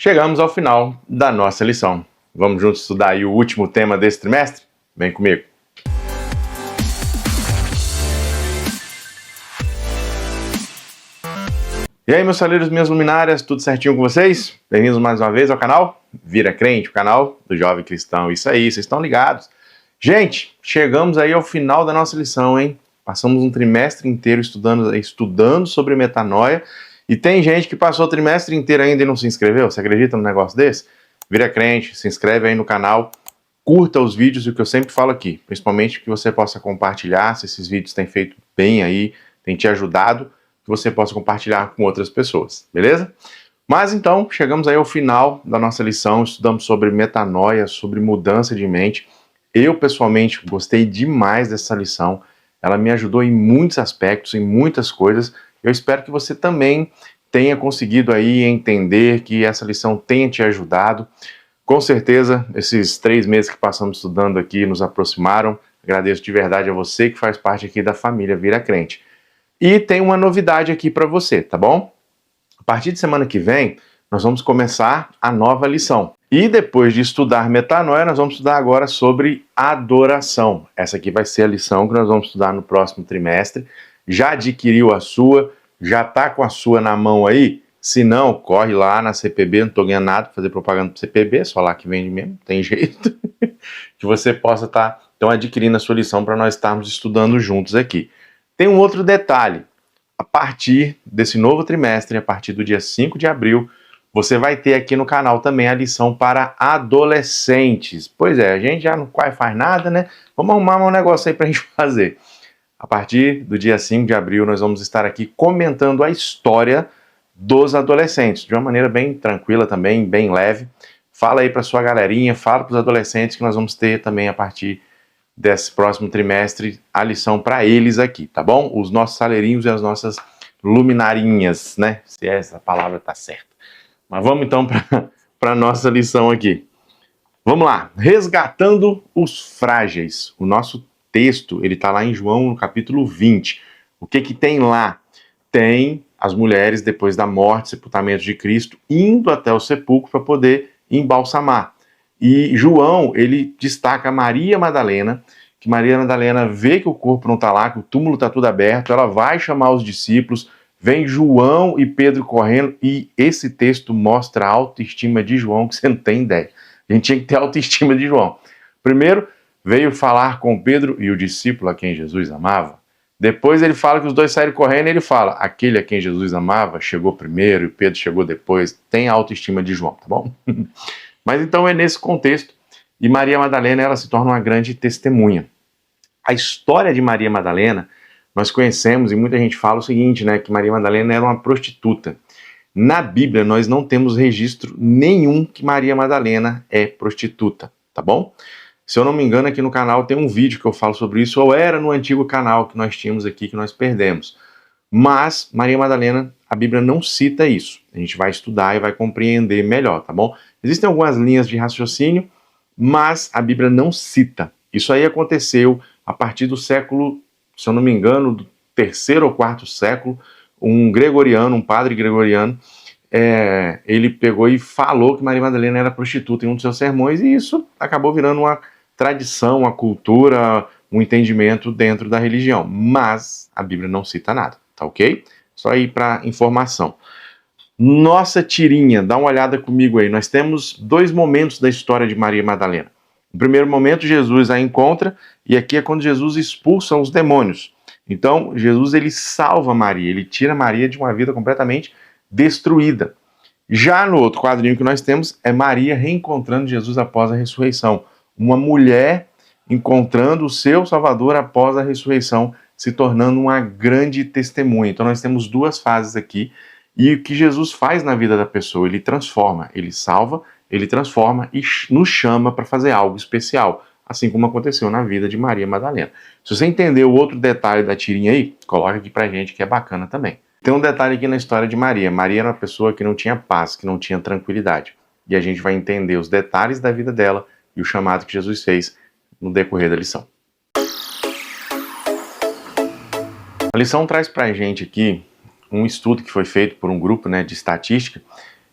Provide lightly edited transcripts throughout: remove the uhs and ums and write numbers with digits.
Chegamos ao final da nossa lição. Vamos juntos estudar aí o último tema desse trimestre? Vem comigo! E aí, meus saleiros, minhas luminárias, tudo certinho com vocês? Bem-vindos mais uma vez ao canal Vira Crente, o canal do Jovem Cristão. Isso aí, vocês estão ligados. Gente, chegamos aí ao final da nossa lição, hein? Passamos um trimestre inteiro estudando sobre metanoia. E tem gente que passou o trimestre inteiro ainda e não se inscreveu. Você acredita num negócio desse? Vira crente, se inscreve aí no canal, curta os vídeos, o que eu sempre falo aqui. Principalmente que você possa compartilhar, se esses vídeos têm feito bem aí, têm te ajudado, que você possa compartilhar com outras pessoas, beleza? Mas então, chegamos aí ao final da nossa lição, estudamos sobre metanoia, sobre mudança de mente. Eu, pessoalmente, gostei demais dessa lição. Ela me ajudou em muitos aspectos, em muitas coisas. Eu espero que você também tenha conseguido aí entender, que essa lição tenha te ajudado. Com certeza, esses 3 meses que passamos estudando aqui nos aproximaram. Agradeço de verdade a você que faz parte aqui da família Vira Crente. E tem uma novidade aqui para você, tá bom? A partir de semana que vem, nós vamos começar a nova lição. E depois de estudar metanoia, nós vamos estudar agora sobre adoração. Essa aqui vai ser a lição que nós vamos estudar no próximo trimestre. Já adquiriu a sua? Já está com a sua na mão aí? Se não, corre lá na CPB, não estou ganhando nada para fazer propaganda para CPB, só lá que vende mesmo, tem jeito. Que você possa estar então adquirindo a sua lição para nós estarmos estudando juntos aqui. Tem um outro detalhe. A partir desse novo trimestre, a partir do dia 5 de abril, você vai ter aqui no canal também a lição para adolescentes. Pois é, a gente já não quase faz nada, né? Vamos arrumar um negócio aí para a gente fazer. A partir do dia 5 de abril, nós vamos estar aqui comentando a história dos adolescentes, de uma maneira bem tranquila também, bem leve. Fala aí para sua galerinha, fala para os adolescentes que nós vamos ter também a partir desse próximo trimestre a lição para eles aqui, tá bom? Os nossos saleirinhos e as nossas luminarinhas, né? Se essa palavra tá certa. Mas vamos então para a nossa lição aqui. Vamos lá, resgatando os frágeis. O nosso texto, ele está lá em João, no capítulo 20. O que que tem lá? Tem as mulheres, depois da morte, sepultamento de Cristo, indo até o sepulcro para poder embalsamar. E João, ele destaca Maria Madalena, que Maria Madalena vê que o corpo não está lá, que o túmulo está tudo aberto, ela vai chamar os discípulos, vem João e Pedro correndo, e esse texto mostra a autoestima de João, que você não tem ideia. A gente tinha que ter a autoestima de João. Primeiro, veio falar com Pedro e o discípulo a quem Jesus amava. Depois ele fala que os dois saíram correndo e ele fala, aquele a quem Jesus amava chegou primeiro e Pedro chegou depois. Tem a autoestima de João, tá bom? Mas então é nesse contexto, e Maria Madalena ela se torna uma grande testemunha. A história de Maria Madalena, nós conhecemos, e muita gente fala o seguinte, né, que Maria Madalena era uma prostituta. Na Bíblia nós não temos registro nenhum que Maria Madalena é prostituta, tá bom? Se eu não me engano, aqui no canal tem um vídeo que eu falo sobre isso, ou era no antigo canal que nós tínhamos aqui, que nós perdemos. Mas Maria Madalena, a Bíblia não cita isso. A gente vai estudar e vai compreender melhor, tá bom? Existem algumas linhas de raciocínio, mas a Bíblia não cita. Isso aí aconteceu a partir do século, se eu não me engano, do 3º ou 4º século, um gregoriano, um padre gregoriano, ele pegou e falou que Maria Madalena era prostituta em um dos seus sermões, e isso acabou virando uma tradição, uma cultura, um entendimento dentro da religião. Mas a Bíblia não cita nada, tá ok? Só aí para informação. Nossa tirinha, dá uma olhada comigo aí. Nós temos 2 momentos da história de Maria Madalena. No primeiro momento, Jesus a encontra, e aqui é quando Jesus expulsa os demônios. Então, Jesus ele salva Maria, ele tira Maria de uma vida completamente destruída. Já no outro quadrinho que nós temos, é Maria reencontrando Jesus após a ressurreição. Uma mulher encontrando o seu Salvador após a ressurreição, se tornando uma grande testemunha. Então, nós temos 2 fases aqui. E o que Jesus faz na vida da pessoa? Ele transforma, ele salva, ele transforma e nos chama para fazer algo especial, assim como aconteceu na vida de Maria Madalena. Se você entender o outro detalhe da tirinha aí, coloca aqui pra gente que é bacana também. Tem um detalhe aqui na história de Maria. Maria era uma pessoa que não tinha paz, que não tinha tranquilidade. E a gente vai entender os detalhes da vida dela e o chamado que Jesus fez no decorrer da lição. A lição traz pra gente aqui um estudo que foi feito por um grupo, de estatística,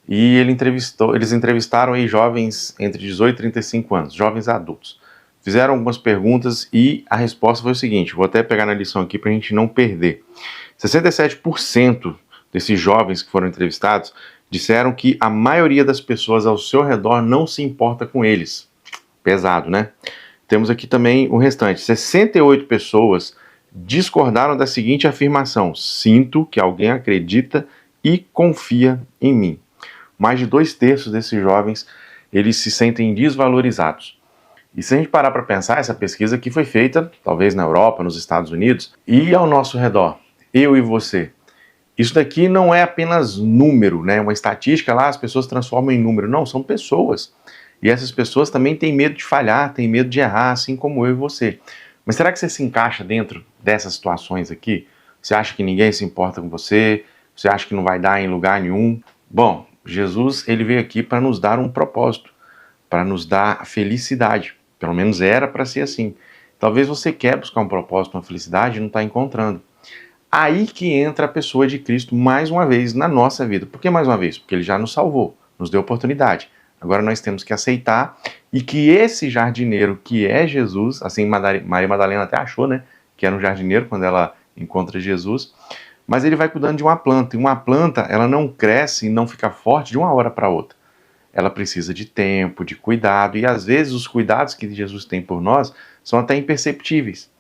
e eles entrevistaram aí jovens entre 18 e 35 anos, jovens adultos. Fizeram algumas perguntas e a resposta foi o seguinte, vou até pegar na lição aqui para a gente não perder. 67% desses jovens que foram entrevistados disseram que a maioria das pessoas ao seu redor não se importa com eles. Pesado, né? Temos aqui também o restante. 68 pessoas discordaram da seguinte afirmação: sinto que alguém acredita e confia em mim. Mais de 2/3 desses jovens, eles se sentem desvalorizados. E se a gente parar para pensar, essa pesquisa aqui foi feita, talvez na Europa, nos Estados Unidos, e ao nosso redor, eu e você. Isso daqui não é apenas número, né? Uma estatística lá, as pessoas transformam em número. Não, são pessoas. E essas pessoas também têm medo de falhar, têm medo de errar, assim como eu e você. Mas será que você se encaixa dentro dessas situações aqui? Você acha que ninguém se importa com você? Você acha que não vai dar em lugar nenhum? Bom, Jesus, ele veio aqui para nos dar um propósito, para nos dar a felicidade. Pelo menos era para ser assim. Talvez você quer buscar um propósito, uma felicidade e não está encontrando. Aí que entra a pessoa de Cristo mais uma vez na nossa vida. Por que mais uma vez? Porque ele já nos salvou, nos deu oportunidade. Agora nós temos que aceitar e que esse jardineiro que é Jesus, assim Maria Madalena até achou, né, que era um jardineiro quando ela encontra Jesus, mas ele vai cuidando de uma planta, e uma planta ela não cresce e não fica forte de uma hora para outra. Ela precisa de tempo, de cuidado, e às vezes os cuidados que Jesus tem por nós são até imperceptíveis.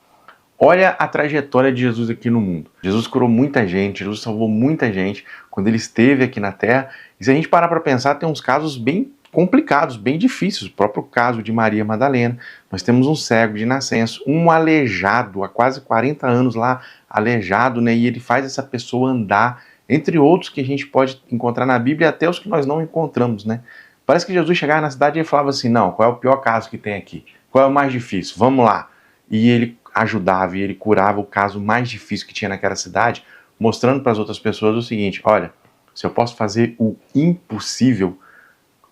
Olha a trajetória de Jesus aqui no mundo. Jesus curou muita gente, Jesus salvou muita gente quando ele esteve aqui na Terra. E se a gente parar para pensar, tem uns casos bem complicados, bem difíceis. O próprio caso de Maria Madalena. Nós temos um cego de nascença, um aleijado, há quase 40 anos lá, aleijado, né? E ele faz essa pessoa andar, entre outros que a gente pode encontrar na Bíblia, até os que nós não encontramos, né? Parece que Jesus chegava na cidade e falava assim, não, qual é o pior caso que tem aqui? Qual é o mais difícil? Vamos lá. E ele ajudava e ele curava o caso mais difícil que tinha naquela cidade, mostrando para as outras pessoas o seguinte, olha, se eu posso fazer o impossível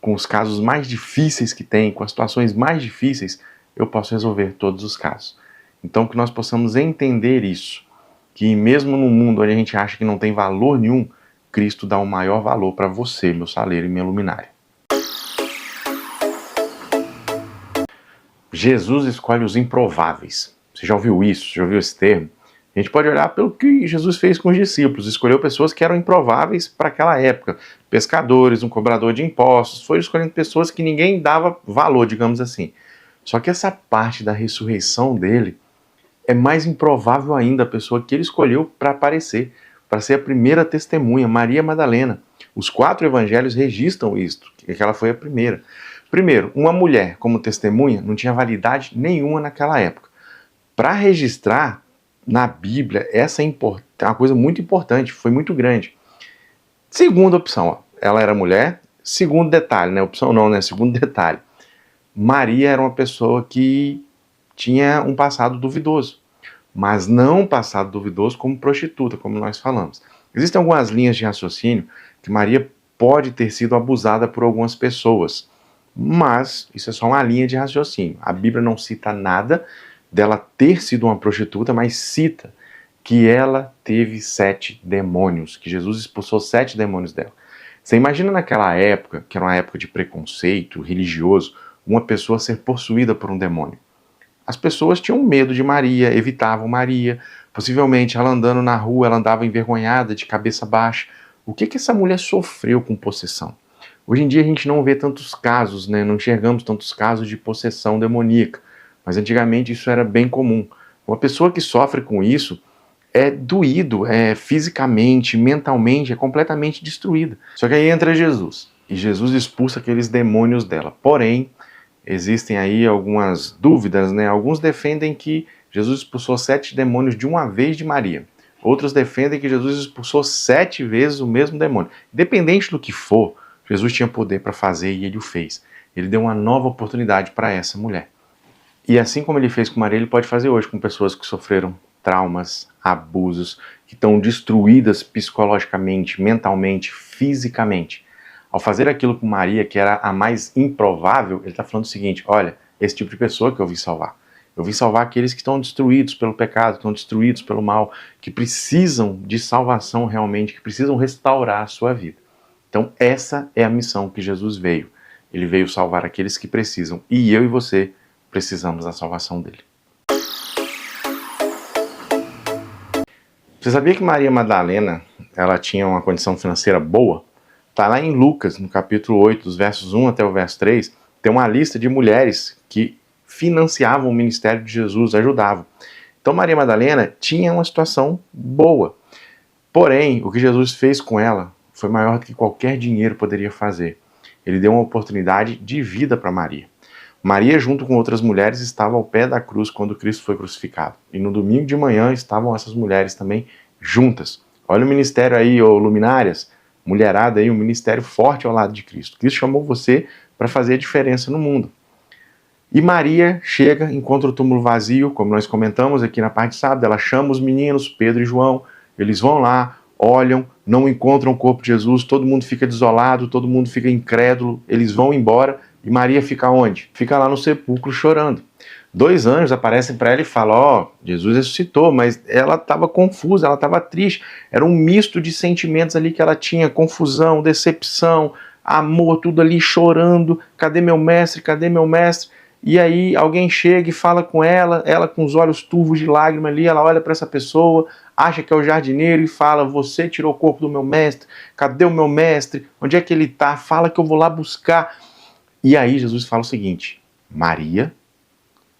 com os casos mais difíceis que tem, com as situações mais difíceis, eu posso resolver todos os casos. Então que nós possamos entender isso, que mesmo no mundo onde a gente acha que não tem valor nenhum, Cristo dá o maior valor para você, meu saleiro e minha luminária. Jesus escolhe os improváveis. Você já ouviu isso? Já ouviu esse termo? A gente pode olhar pelo que Jesus fez com os discípulos. Escolheu pessoas que eram improváveis para aquela época. Pescadores, um cobrador de impostos. Foi escolhendo pessoas que ninguém dava valor, digamos assim. Só que essa parte da ressurreição dele é mais improvável ainda, a pessoa que ele escolheu para aparecer, para ser a primeira testemunha, Maria Madalena. Os 4 evangelhos registram isto, que ela foi a primeira. Primeiro, uma mulher como testemunha não tinha validade nenhuma naquela época. Para registrar na Bíblia, essa é uma coisa muito importante, foi muito grande. Segunda opção, ó, ela era mulher. Segundo detalhe, né? Opção não, né? Segundo detalhe. Maria era uma pessoa que tinha um passado duvidoso, mas não um passado duvidoso como prostituta, como nós falamos. Existem algumas linhas de raciocínio que Maria pode ter sido abusada por algumas pessoas, mas isso é só uma linha de raciocínio. A Bíblia não cita nada dela ter sido uma prostituta, mas cita que ela teve 7 demônios, que Jesus expulsou 7 demônios dela. Você imagina naquela época, que era uma época de preconceito religioso, uma pessoa ser possuída por um demônio. As pessoas tinham medo de Maria, evitavam Maria, possivelmente ela andando na rua, ela andava envergonhada, de cabeça baixa. O que essa mulher sofreu com possessão? Hoje em dia a gente não vê tantos casos, né? Não enxergamos tantos casos de possessão demoníaca, mas antigamente isso era bem comum. Uma pessoa que sofre com isso é doído, fisicamente, mentalmente, é completamente destruída. Só que aí entra Jesus, e Jesus expulsa aqueles demônios dela. Porém, existem aí algumas dúvidas, né? Alguns defendem que Jesus expulsou 7 demônios de uma vez de Maria. Outros defendem que Jesus expulsou 7 vezes o mesmo demônio. Independente do que for, Jesus tinha poder para fazer e ele o fez. Ele deu uma nova oportunidade para essa mulher. E assim como ele fez com Maria, ele pode fazer hoje com pessoas que sofreram traumas, abusos, que estão destruídas psicologicamente, mentalmente, fisicamente. Ao fazer aquilo com Maria, que era a mais improvável, ele está falando o seguinte, olha, esse tipo de pessoa que eu vim salvar. Eu vim salvar aqueles que estão destruídos pelo pecado, que estão destruídos pelo mal, que precisam de salvação realmente, que precisam restaurar a sua vida. Então essa é a missão que Jesus veio. Ele veio salvar aqueles que precisam, e eu e você precisamos da salvação dele. Você sabia que Maria Madalena, ela tinha uma condição financeira boa? Está lá em Lucas, no capítulo 8, dos versos 1 até o verso 3, tem uma lista de mulheres que financiavam o ministério de Jesus, ajudavam. Então Maria Madalena tinha uma situação boa. Porém, o que Jesus fez com ela foi maior do que qualquer dinheiro poderia fazer. Ele deu uma oportunidade de vida para Maria. Maria, junto com outras mulheres, estava ao pé da cruz quando Cristo foi crucificado. E no domingo de manhã estavam essas mulheres também juntas. Olha o ministério aí, ô luminárias, mulherada aí, um ministério forte ao lado de Cristo. Cristo chamou você para fazer a diferença no mundo. E Maria chega, encontra o túmulo vazio, como nós comentamos aqui na parte de sábado, ela chama os meninos, Pedro e João, eles vão lá, olham, não encontram o corpo de Jesus, todo mundo fica desolado, todo mundo fica incrédulo, eles vão embora e Maria fica onde? Fica lá no sepulcro chorando. 2 anjos aparecem para ela e falam, ó, Jesus ressuscitou, mas ela estava confusa, ela estava triste, era um misto de sentimentos ali que ela tinha, confusão, decepção, amor, tudo ali chorando, cadê meu mestre, cadê meu mestre? E aí alguém chega e fala com ela com os olhos turvos de lágrima ali, ela olha para essa pessoa, acha que é o jardineiro e fala, você tirou o corpo do meu mestre, cadê o meu mestre, onde é que ele está? Fala que eu vou lá buscar. E aí Jesus fala o seguinte, Maria,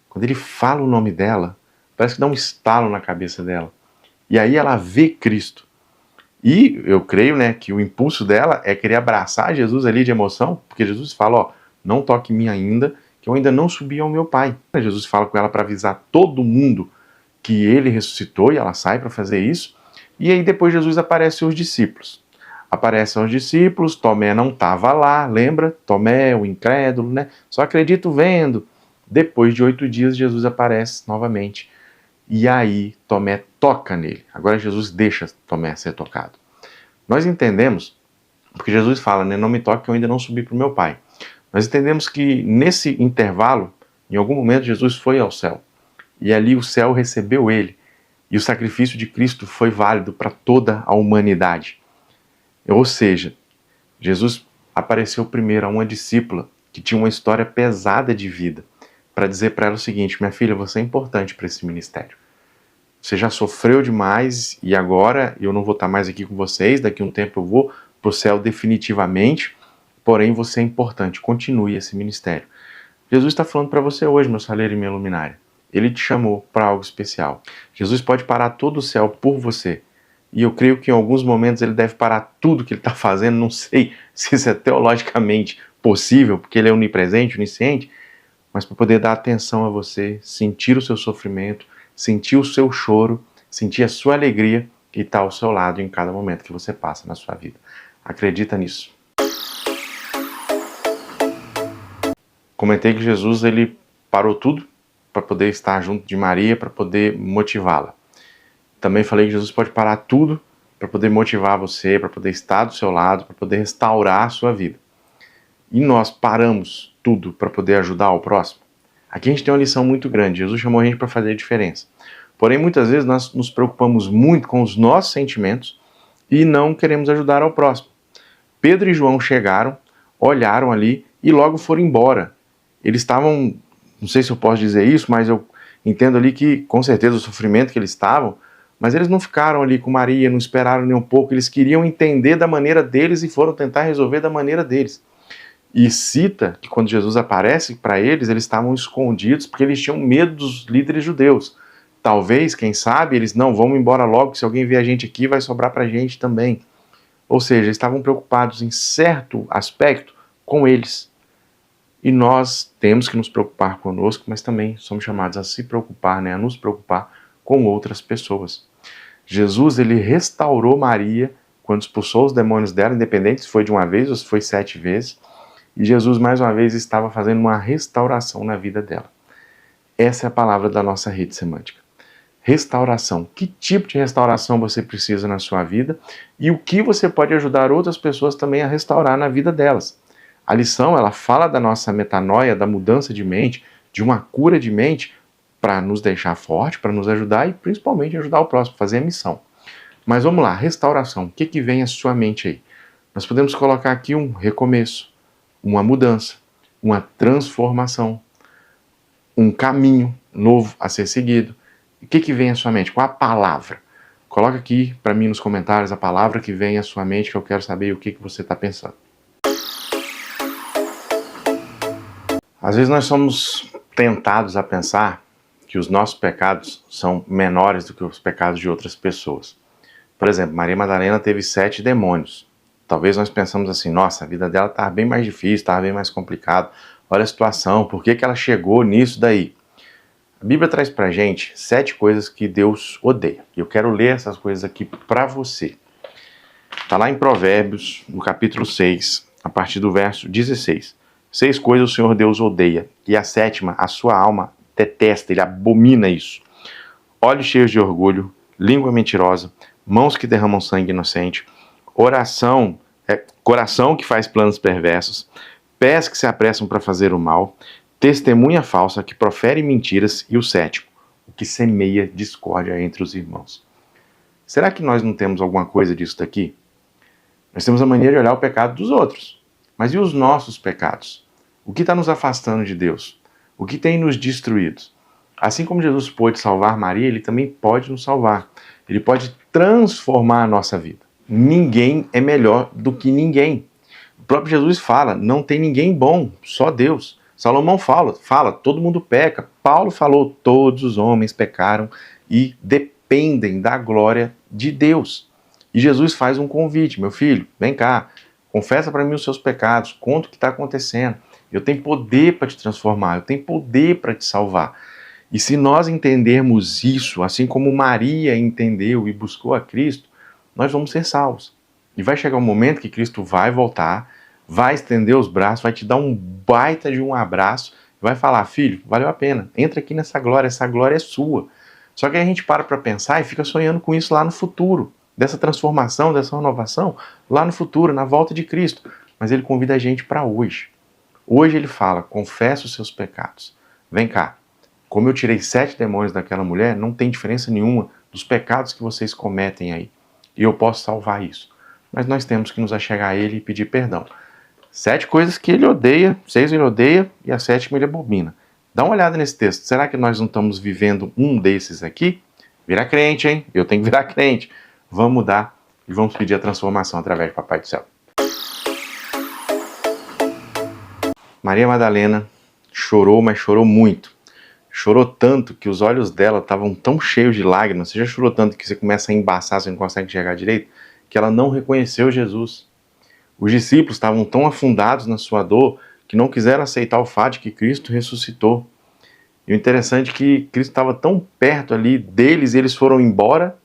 quando ele fala o nome dela, parece que dá um estalo na cabeça dela. E aí ela vê Cristo. E eu creio, né, que o impulso dela é querer abraçar Jesus ali de emoção, porque Jesus fala, ó, não toque em mim ainda, que eu ainda não subi ao meu Pai. Jesus fala com ela para avisar todo mundo que ele ressuscitou e ela sai para fazer isso. E aí depois Jesus aparece aos discípulos. Aparece aos discípulos, Tomé não estava lá, lembra? Tomé, o incrédulo, né? Só acredito vendo. Depois de 8 dias, Jesus aparece novamente. E aí Tomé toca nele. Agora Jesus deixa Tomé ser tocado. Nós entendemos, porque Jesus fala, né, não me toque que eu ainda não subi para o meu Pai. Nós entendemos que nesse intervalo, em algum momento Jesus foi ao céu. E ali o céu recebeu ele. E o sacrifício de Cristo foi válido para toda a humanidade. Ou seja, Jesus apareceu primeiro a uma discípula que tinha uma história pesada de vida, para dizer para ela o seguinte, minha filha, você é importante para esse ministério. Você já sofreu demais e agora eu não vou estar mais aqui com vocês, daqui a um tempo eu vou para o céu definitivamente, porém você é importante, continue esse ministério. Jesus está falando para você hoje, meu saleiro e minha luminária. Ele te chamou para algo especial. Jesus pode parar todo o céu por você. E eu creio que em alguns momentos ele deve parar tudo que ele está fazendo. Não sei se isso é teologicamente possível, porque ele é onipresente, onisciente, mas para poder dar atenção a você, sentir o seu sofrimento, sentir o seu choro, sentir a sua alegria e estar ao seu lado em cada momento que você passa na sua vida. Acredita nisso. Comentei que Jesus ele parou tudo para poder estar junto de Maria, para poder motivá-la. Também falei que Jesus pode parar tudo para poder motivar você, para poder estar do seu lado, para poder restaurar a sua vida. E nós paramos tudo para poder ajudar o próximo. Aqui a gente tem uma lição muito grande. Jesus chamou a gente para fazer a diferença. Porém, muitas vezes nós nos preocupamos muito com os nossos sentimentos e não queremos ajudar ao próximo. Pedro e João chegaram, olharam ali e logo foram embora. Eles estavam, não sei se eu posso dizer isso, mas eu entendo ali que, com certeza, o sofrimento que eles estavam, mas eles não ficaram ali com Maria, não esperaram nem um pouco, eles queriam entender da maneira deles e foram tentar resolver da maneira deles. E cita que quando Jesus aparece para eles, eles estavam escondidos porque eles tinham medo dos líderes judeus. Talvez, quem sabe, eles não, vamos embora logo, se alguém ver a gente aqui vai sobrar para a gente também. Ou seja, eles estavam preocupados em certo aspecto com eles. E nós temos que nos preocupar conosco, mas também somos chamados a se preocupar, né, a nos preocupar com outras pessoas. Jesus, ele restaurou Maria quando expulsou os demônios dela, independente se foi de uma vez ou se foi 7 vezes. E Jesus, mais uma vez, estava fazendo uma restauração na vida dela. Essa é a palavra da nossa rede semântica. Restauração. Que tipo de restauração você precisa na sua vida e o que você pode ajudar outras pessoas também a restaurar na vida delas. A lição, ela fala da nossa metanoia, da mudança de mente, de uma cura de mente para nos deixar forte, para nos ajudar e principalmente ajudar o próximo, fazer a missão. Mas vamos lá, restauração. O que vem à sua mente aí? nós podemos colocar aqui um recomeço, uma mudança, uma transformação, um caminho novo a ser seguido. O que vem à sua mente? Qual a palavra? Coloca aqui para mim nos comentários a palavra que vem à sua mente, que eu quero saber o que você está pensando. Às vezes nós somos tentados a pensar que os nossos pecados são menores do que os pecados de outras pessoas. Por exemplo, Maria Madalena teve 7 demônios. Talvez nós pensamos assim, nossa, a vida dela estava bem mais difícil, estava bem mais complicado. Olha a situação, por que ela chegou nisso daí? A Bíblia traz pra gente 7 coisas que Deus odeia. E eu quero ler essas coisas aqui para você. Está lá em Provérbios, no capítulo 6, a partir do verso 16. 6 coisas o Senhor Deus odeia, e a 7ª, a sua alma detesta, ele abomina isso. Olhos cheios de orgulho, língua mentirosa, mãos que derramam sangue inocente, coração que faz planos perversos, pés que se apressam para fazer o mal, testemunha falsa que profere mentiras, e o 7º, o que semeia discórdia entre os irmãos. Será que nós não temos alguma coisa disso daqui? Nós temos a mania de olhar o pecado dos outros. Mas e os nossos pecados? O que está nos afastando de Deus? O que tem nos destruído? Assim como Jesus pôde salvar Maria, ele também pode nos salvar. Ele pode transformar a nossa vida. Ninguém é melhor do que ninguém. O próprio Jesus fala, não tem ninguém bom, só Deus. Salomão fala, todo mundo peca. Paulo falou, todos os homens pecaram e dependem da glória de Deus. E Jesus faz um convite, meu filho, vem cá, confessa para mim os seus pecados, conta o que está acontecendo. Eu tenho poder para te transformar, eu tenho poder para te salvar. E se nós entendermos isso, assim como Maria entendeu e buscou a Cristo, nós vamos ser salvos. E vai chegar um momento que Cristo vai voltar, vai estender os braços, vai te dar um baita de um abraço, vai falar, filho, valeu a pena, entra aqui nessa glória, essa glória é sua. Só que aí a gente para pensar e fica sonhando com isso lá no futuro, dessa transformação, dessa renovação, lá no futuro, na volta de Cristo. Mas ele convida a gente para hoje. Hoje ele fala, confessa os seus pecados. Vem cá, como eu tirei 7 demônios daquela mulher, não tem diferença nenhuma dos pecados que vocês cometem aí. E eu posso salvar isso. Mas nós temos que nos achegar a ele e pedir perdão. 7 coisas que ele odeia, 6 ele odeia e a 7ª ele abomina. Dá uma olhada nesse texto. Será que nós não estamos vivendo um desses aqui? Vira crente, hein? Eu tenho que virar crente. Vamos mudar e vamos pedir a transformação através do Papai do Céu. Maria Madalena chorou, mas chorou muito. Chorou tanto que os olhos dela estavam tão cheios de lágrimas. Você já chorou tanto que você começa a embaçar, você não consegue enxergar direito? Que ela não reconheceu Jesus. Os discípulos estavam tão afundados na sua dor que não quiseram aceitar o fato de que Cristo ressuscitou. E o interessante é que Cristo estava tão perto ali deles, e eles foram embora.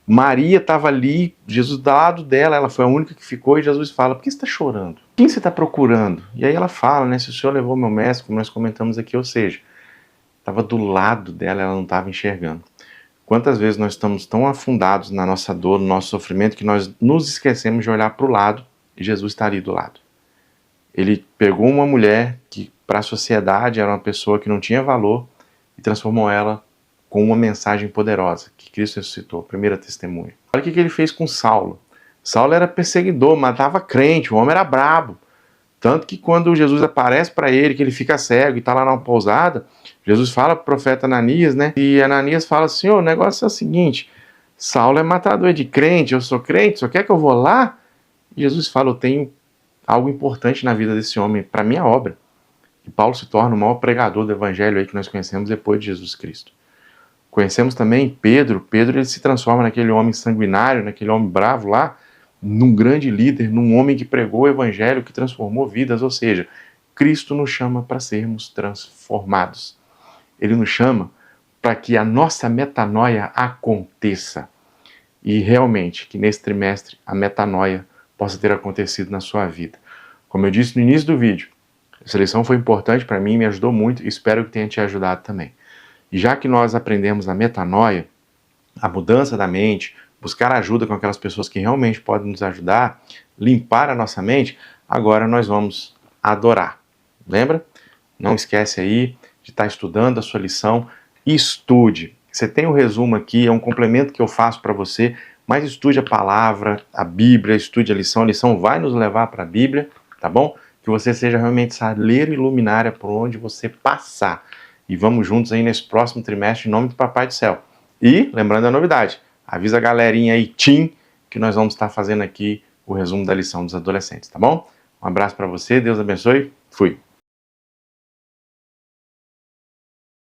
Maria estava ali, Jesus do lado dela, ela foi a única que ficou, e Jesus fala, por que você está chorando? Quem você está procurando? E aí ela fala, né, se o Senhor levou meu mestre, como nós comentamos aqui, ou seja, estava do lado dela, ela não estava enxergando. Quantas vezes nós estamos tão afundados na nossa dor, no nosso sofrimento, que nós nos esquecemos de olhar para o lado, e Jesus está ali do lado. Ele pegou uma mulher que para a sociedade era uma pessoa que não tinha valor e transformou ela com uma mensagem poderosa, que Cristo ressuscitou, primeira testemunha. Olha o que ele fez com Saulo. Saulo era perseguidor, matava crente, o homem era brabo. Tanto que quando Jesus aparece para ele, que ele fica cego e está lá numa pousada, Jesus fala para o profeta Ananias, né? E Ananias fala assim, o negócio é o seguinte, Saulo é matador de crente, eu sou crente, só quer que eu vou lá? E Jesus fala, eu tenho algo importante na vida desse homem, para minha obra. E Paulo se torna o maior pregador do evangelho aí que nós conhecemos depois de Jesus Cristo. Conhecemos também Pedro. Pedro ele se transforma naquele homem sanguinário, naquele homem bravo lá, num grande líder, num homem que pregou o evangelho, que transformou vidas. Ou seja, Cristo nos chama para sermos transformados. Ele nos chama para que a nossa metanoia aconteça. E realmente, que nesse trimestre a metanoia possa ter acontecido na sua vida. Como eu disse no início do vídeo, essa lição foi importante para mim, me ajudou muito e espero que tenha te ajudado também. E já que nós aprendemos a metanoia, a mudança da mente, buscar ajuda com aquelas pessoas que realmente podem nos ajudar, limpar a nossa mente, agora nós vamos adorar. Lembra? Não esquece aí de estar estudando a sua lição. Estude. Você tem o resumo aqui, é um complemento que eu faço para você. mas estude a palavra, a Bíblia, estude a lição vai nos levar para a Bíblia, tá bom? Que você seja realmente saleiro e luminária por onde você passar. E vamos juntos aí nesse próximo trimestre, em nome do Papai do Céu. E, lembrando a novidade, avisa a galerinha aí, Tim, que nós vamos estar fazendo aqui o resumo da lição dos adolescentes, tá bom? Um abraço para você, Deus abençoe, fui!